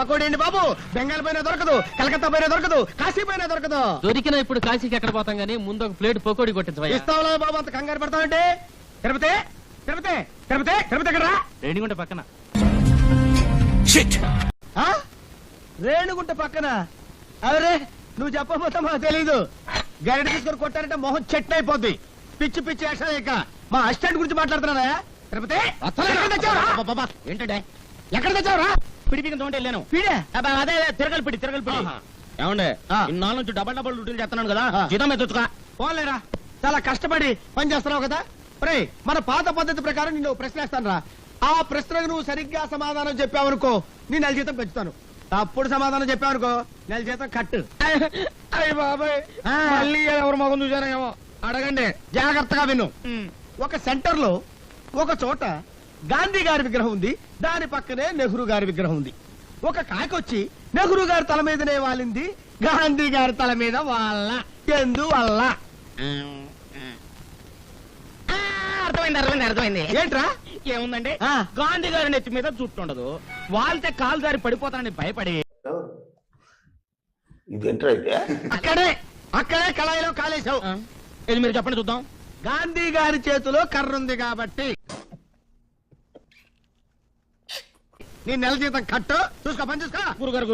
పకోడీ అండి బాబు. బెంగాల్ పైన దొరకదు, కలకత్తా పైన దొరకదు, కాశీ పైన దొరకదు. దొరికిన ఇప్పుడు కాశీకి ఎక్కడ పోతాం గానీ ముందు ఒక ప్లేట్ పకోడీ కొట్టించవయ్యా. ఇస్తావులే బాబు, అంత కంగారు పడతావంటే. తిరుపతి తిరుపతి తిరుపతి తిరుపతి ఎక్కడ? రేణిగుంట పక్కన. రేణుగుంట పక్కన? అరే నువ్వు చెప్పబోతా మాకు తెలీదు. గరిట తీసుకొని కొట్టారంటే మొహం చెట్టు అయిపోద్ది. పిచ్చి పిచ్చి యాక్షన్ ఇక. మా అసిస్టెంట్ గురించి మాట్లాడుతున్నారా? తిరుపతి ఏంటంటే ఎక్కడ తెచ్చావురా? పిడి పిడికి తోంటే వెళ్ళాను. పీడే అదే తిరగలి పిడి ఏమండే ఇన్నాళ్ళ నుంచి డబల్ డ్యూటీలు చేస్తున్నాను కదా, జీతం మీద తెచ్చుకో. పోలేరా, చాలా కష్టపడి పని చేస్తున్నావు కదా. రే మన పాత పద్ధతి ప్రకారం నిన్ను ప్రశ్న వేస్తాను రా. ఆ ప్రశ్నకు నువ్వు సరిగ్గా సమాధానం చెప్పావనుకో నీ నెల జీతం పెంచుతాను. తప్పుడు సమాధానం చెప్పావనుకో నెల జీతం కట్టు. అయ్య బాబాయ్, మళ్ళీ ఎవరు మగం చూసారేమో. అడగండి, జాగ్రత్తగా విను. ఒక సెంటర్ లో ఒక చోట గాంధీ గారి విగ్రహం ఉంది, దాని పక్కనే నెహ్రూ గారి విగ్రహం ఉంది. ఒక కాకొచ్చి నెహ్రూ గారి తల మీదనే వాలింది, గాంధీ గారి తల మీద వాళ్ళ. ఎందువల్ల? అర్థమైంది. ఏంట్రా? ఏముందండి, గాంధీ గారి నెత్తి మీద జుట్టు ఉండదు, వాళ్తే కాలు దారి పడిపోతానని భయపడి అక్కడే కళాయిలో కాలేశావు. ఇది మీరు చెప్పండి చూద్దాం. గాంధీ గారి చేతిలో కర్ర ఉంది కాబట్టి నీ నెల జీతం కట్టు. చూసుకో, పని చూసుకో. గురుగారు